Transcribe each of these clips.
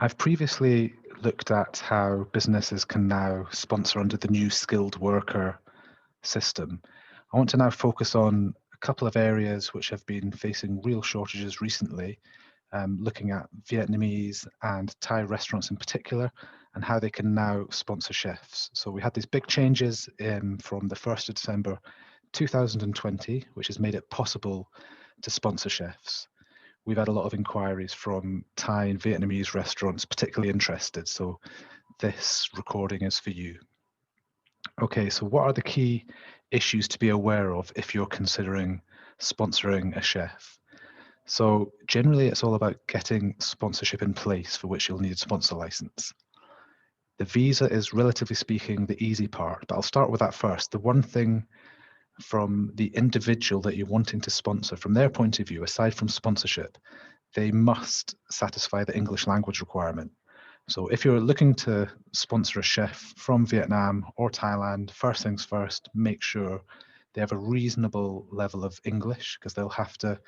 I've previously looked at how businesses can now sponsor under the new skilled worker system. I want to now focus on a couple of areas which have been facing real shortages recently, looking at Vietnamese and Thai restaurants in particular, and how they can now sponsor chefs. So we had these big changes from the 1st of December 2020, which has made it possible to sponsor chefs. We've had a lot of inquiries from Thai and Vietnamese restaurants, particularly interested. So this recording is for you. Okay, so what are the key issues to be aware of if you're considering sponsoring a chef? So generally, it's all about getting sponsorship in place for which you'll need a sponsor license. The visa is, relatively speaking, the easy part, but I'll start with that first. The one thing from the individual that you're wanting to sponsor, from their point of view, aside from sponsorship, they must satisfy the English language requirement. So if you're looking to sponsor a chef from Vietnam or Thailand, first things first, make sure they have a reasonable level of English, because they'll have to,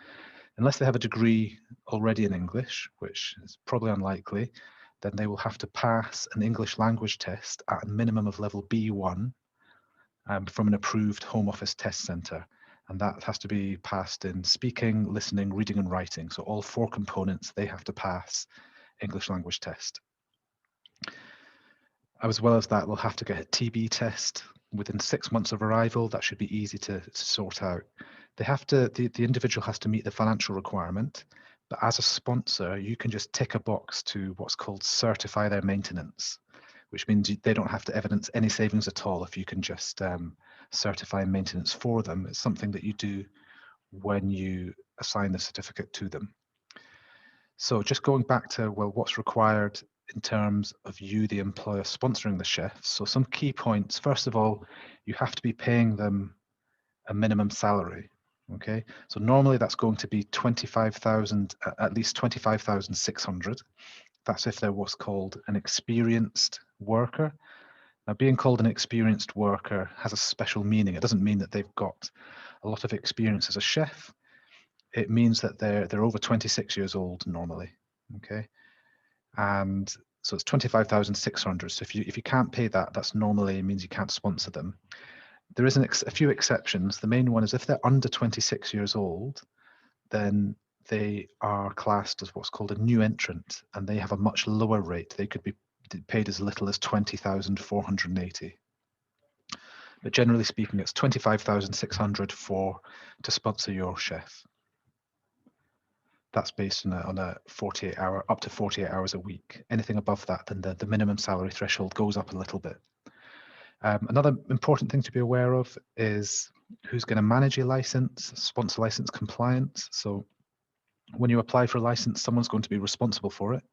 unless they have a degree already in English, which is probably unlikely, then they will have to pass an English language test at a minimum of level B1 from an approved Home Office test centre. And that has to be passed in speaking, listening, reading and writing. So all four components, they have to pass English language test. As well as that, they'll have to get a TB test within 6 months of arrival. That should be easy to sort out. They have to, the individual has to meet the financial requirement, but as a sponsor, you can just tick a box to what's called certify their maintenance, which means they don't have to evidence any savings at all if you can just certify maintenance for them. It's something that you do when you assign the certificate to them. So just going back to, well, what's required in terms of you, the employer, sponsoring the chefs. So some key points. First of all, you have to be paying them a minimum salary. Okay, so normally that's going to be 25,000, at least 25,600. That's if they're what's called an experienced worker. Now, being called an experienced worker has a special meaning. It doesn't mean that they've got a lot of experience as a chef. It means that they're over 26 years old normally. Okay, and so it's 25,600. So if you can't pay that, that's normally means you can't sponsor them. There is a few exceptions. The main one is if they're under 26 years old, then they are classed as what's called a new entrant, and they have a much lower rate. They could be paid as little as 20,480. But generally speaking, it's 25,600 to sponsor your chef. That's based on a 48 hour, up to 48 hours a week. Anything above that, then the minimum salary threshold goes up a little bit. Another important thing to be aware of is who's going to manage your license, sponsor license compliance. So when you apply for a license, someone's going to be responsible for it.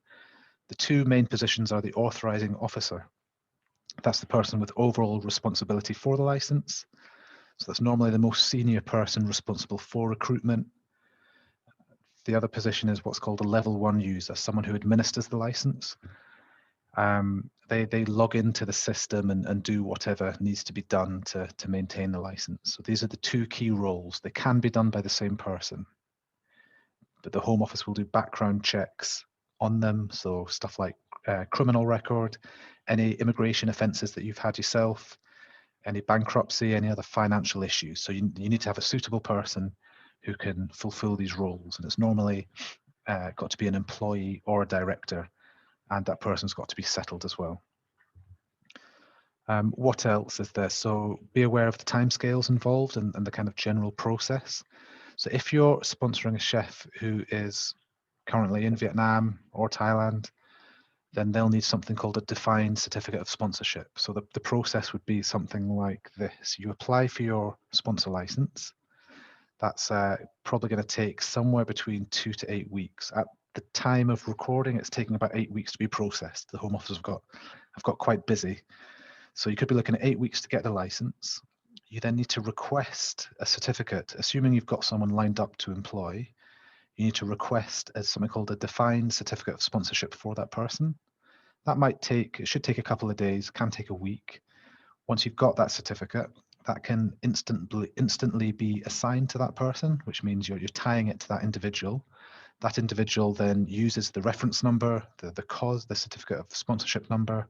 The two main positions are the authorizing officer. That's the person with overall responsibility for the license. So that's normally the most senior person responsible for recruitment. The other position is what's called a level 1 user, someone who administers the license. They log into the system and do whatever needs to be done to maintain the license. So these are the two key roles. They can be done by the same person, but the Home Office will do background checks on them. So stuff like criminal record, any immigration offences that you've had yourself, any bankruptcy, any other financial issues. So you need to have a suitable person who can fulfill these roles. And it's normally got to be an employee or a director, and that person's got to be settled as well. What else is there? So be aware of the timescales involved and the kind of general process. So if you're sponsoring a chef who is currently in Vietnam or Thailand, then they'll need something called a defined certificate of sponsorship. So the process would be something like this. You apply for your sponsor license. That's probably going to take somewhere between 2 to 8 weeks. At the time of recording, it's taking about 8 weeks to be processed. The Home Office have got quite busy. So you could be looking at 8 weeks to get the license. You then need to request a certificate. Assuming you've got someone lined up to employ, you need to request something called a defined certificate of sponsorship for that person. That it should take a couple of days, can take a week. Once you've got that certificate, that can instantly be assigned to that person, which means you're tying it to that individual. That individual then uses the reference number, the certificate of sponsorship number,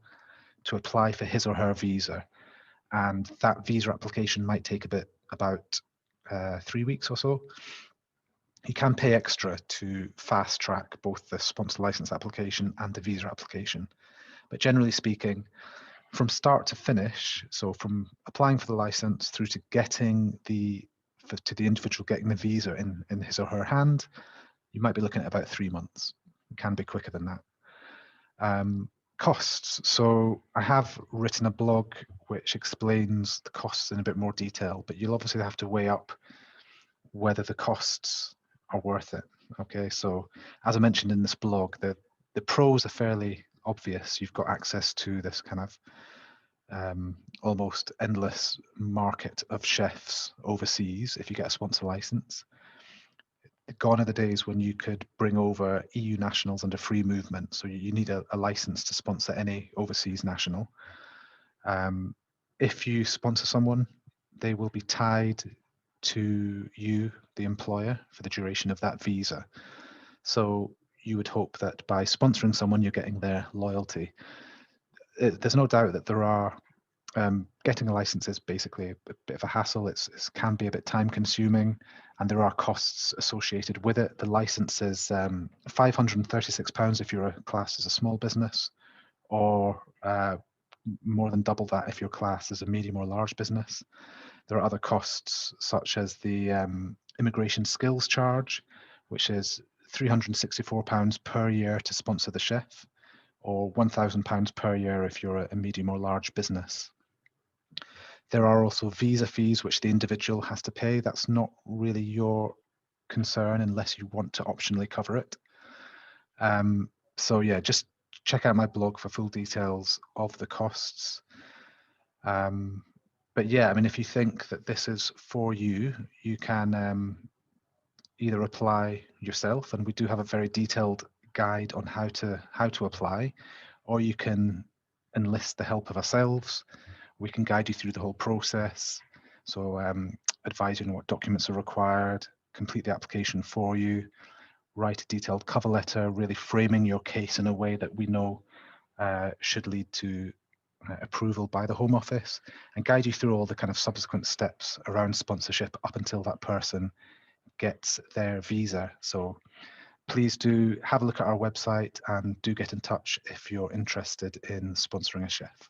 to apply for his or her visa. And that visa application might take about 3 weeks or so. You can pay extra to fast track both the sponsor license application and the visa application. But generally speaking, from start to finish, so from applying for the license through to getting the individual getting the visa in his or her hand, you might be looking at about 3 months. It can be quicker than that. Costs. So I have written a blog which explains the costs in a bit more detail, but you'll obviously have to weigh up whether the costs are worth it. Okay, so as I mentioned in this blog, the pros are fairly obvious. You've got access to this kind of almost endless market of chefs overseas if you get a sponsor license. Gone are the days when you could bring over EU nationals under free movement. So you need a license to sponsor any overseas national. If you sponsor someone, they will be tied to you, the employer, for the duration of that visa. So you would hope that by sponsoring someone, you're getting their loyalty. There's no doubt that there are getting a license is basically a bit of a hassle. It can be a bit time consuming, and there are costs associated with it. The license is £536 if you're classed as a small business, or more than double that if you're classed as a medium or large business. There are other costs such as the immigration skills charge, which is £364 per year to sponsor the chef, or £1,000 per year if you're a medium or large business. There are also visa fees which the individual has to pay. That's not really your concern unless you want to optionally cover it. So yeah, just check out my blog for full details of the costs. But yeah, I mean, if you think that this is for you, you can either apply yourself, and we do have a very detailed guide on how to apply, or you can enlist the help of ourselves. We can guide you through the whole process. So advise you on what documents are required, complete the application for you, write a detailed cover letter, really framing your case in a way that we know should lead to approval by the Home Office, and guide you through all the kind of subsequent steps around sponsorship up until that person gets their visa. So please do have a look at our website and do get in touch if you're interested in sponsoring a chef.